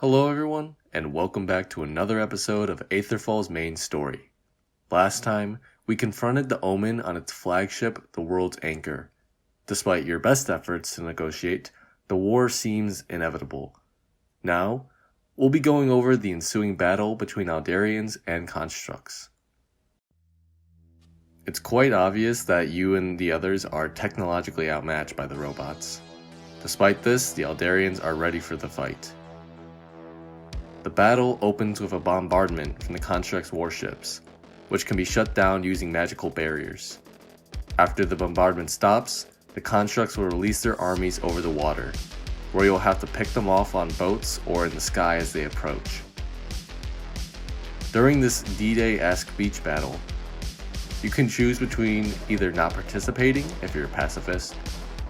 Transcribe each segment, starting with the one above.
Hello everyone, and welcome back to another episode of Aetherfall's main story. Last time, we confronted the Omen on its flagship, the World's Anchor. Despite your best efforts to negotiate, the war seems inevitable. Now, we'll be going over the ensuing battle between Alderians and constructs. It's quite obvious that you and the others are technologically outmatched by the robots. Despite this, the Alderians are ready for the fight. The battle opens with a bombardment from the construct's warships, which can be shut down using magical barriers. After the bombardment stops, the constructs will release their armies over the water, where you'll have to pick them off on boats or in the sky as they approach. During this D-Day-esque beach battle, you can choose between either not participating if you're a pacifist,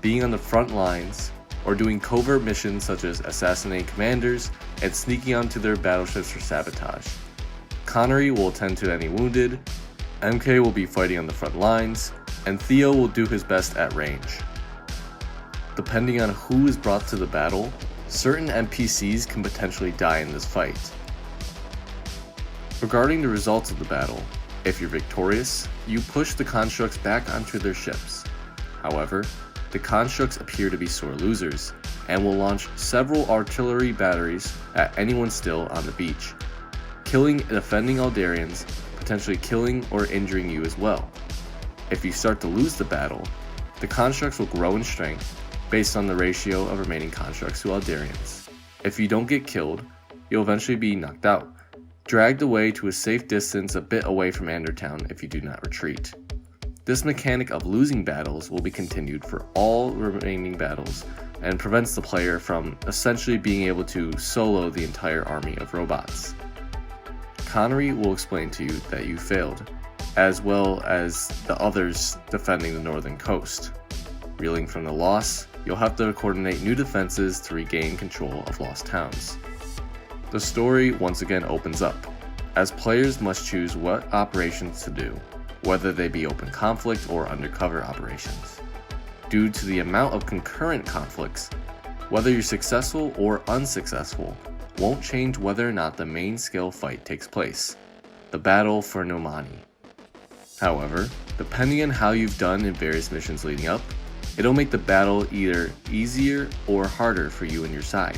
being on the front lines, or doing covert missions such as assassinating commanders and sneaking onto their battleships for sabotage. Connery will attend to any wounded, MK will be fighting on the front lines, and Theo will do his best at range. Depending on who is brought to the battle, certain NPCs can potentially die in this fight. Regarding the results of the battle, if you're victorious, you push the constructs back onto their ships. However, the constructs appear to be sore losers, and will launch several artillery batteries at anyone still on the beach, killing and defending Alderians, potentially killing or injuring you as well. If you start to lose the battle, the constructs will grow in strength based on the ratio of remaining constructs to Alderians. If you don't get killed, you'll eventually be knocked out, dragged away to a safe distance a bit away from Andertown if you do not retreat. This mechanic of losing battles will be continued for all remaining battles and prevents the player from essentially being able to solo the entire army of robots. Connery will explain to you that you failed, as well as the others defending the northern coast. Reeling from the loss, you'll have to coordinate new defenses to regain control of lost towns. The story once again opens up, as players must choose what operations to do, whether they be open conflict or undercover operations. Due to the amount of concurrent conflicts, whether you're successful or unsuccessful won't change whether or not the main scale fight takes place, the battle for Nomani. However, depending on how you've done in various missions leading up, it'll make the battle either easier or harder for you and your side.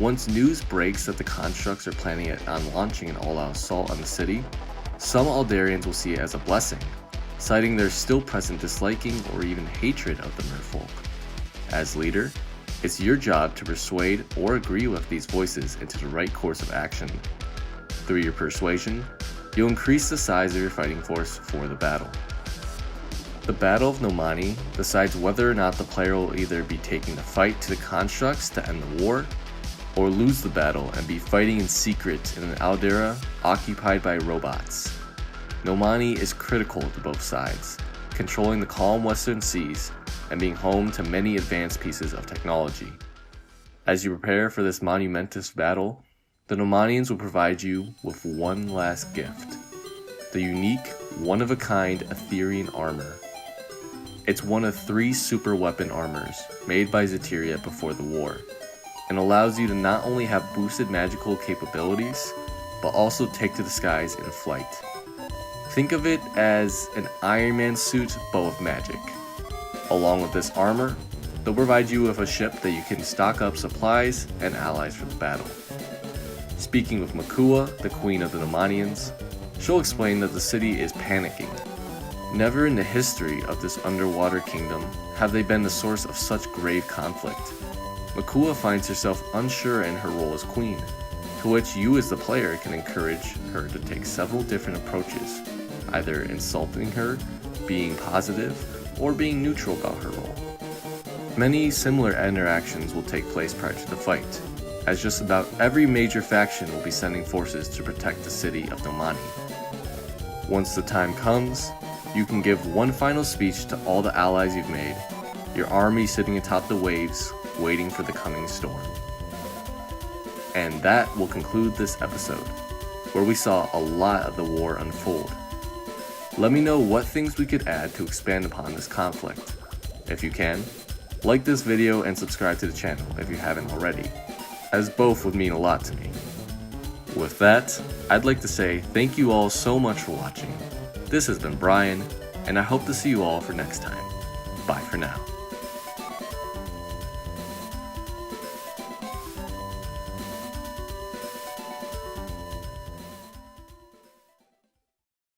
Once news breaks that the constructs are planning on launching an all-out assault on the city, some Alderians will see it as a blessing, citing their still present disliking or even hatred of the merfolk. As leader, it's your job to persuade or agree with these voices into the right course of action. Through your persuasion, you'll increase the size of your fighting force for the battle. The Battle of Nomani decides whether or not the player will either be taking the fight to the constructs to end the war, or lose the battle and be fighting in secret in an Aldera occupied by robots. Nomani is critical to both sides, controlling the calm western seas and being home to many advanced pieces of technology. As you prepare for this monumentous battle, the Nomanians will provide you with one last gift: the unique, one-of-a-kind Aetherian armor. It's one of 3 super weapon armors made by Zeteria before the war, and allows you to not only have boosted magical capabilities, but also take to the skies in flight. Think of it as an Iron Man suit, but with magic. Along with this armor, they'll provide you with a ship that you can stock up supplies and allies for the battle. Speaking with Makua, the queen of the Nomanians, she'll explain that the city is panicking. Never in the history of this underwater kingdom have they been the source of such grave conflict. Makua finds herself unsure in her role as queen, to which you as the player can encourage her to take several different approaches, either insulting her, being positive, or being neutral about her role. Many similar interactions will take place prior to the fight, as just about every major faction will be sending forces to protect the city of Nomani. Once the time comes, you can give one final speech to all the allies you've made, your army sitting atop the waves, waiting for the coming storm. And that will conclude this episode, where we saw a lot of the war unfold. Let me know what things we could add to expand upon this conflict. If you can, like this video and subscribe to the channel if you haven't already. as both would mean a lot to me. With that, I'd like to say thank you all so much for watching. This has been Brian, and I hope to see you all for next time. Bye for now.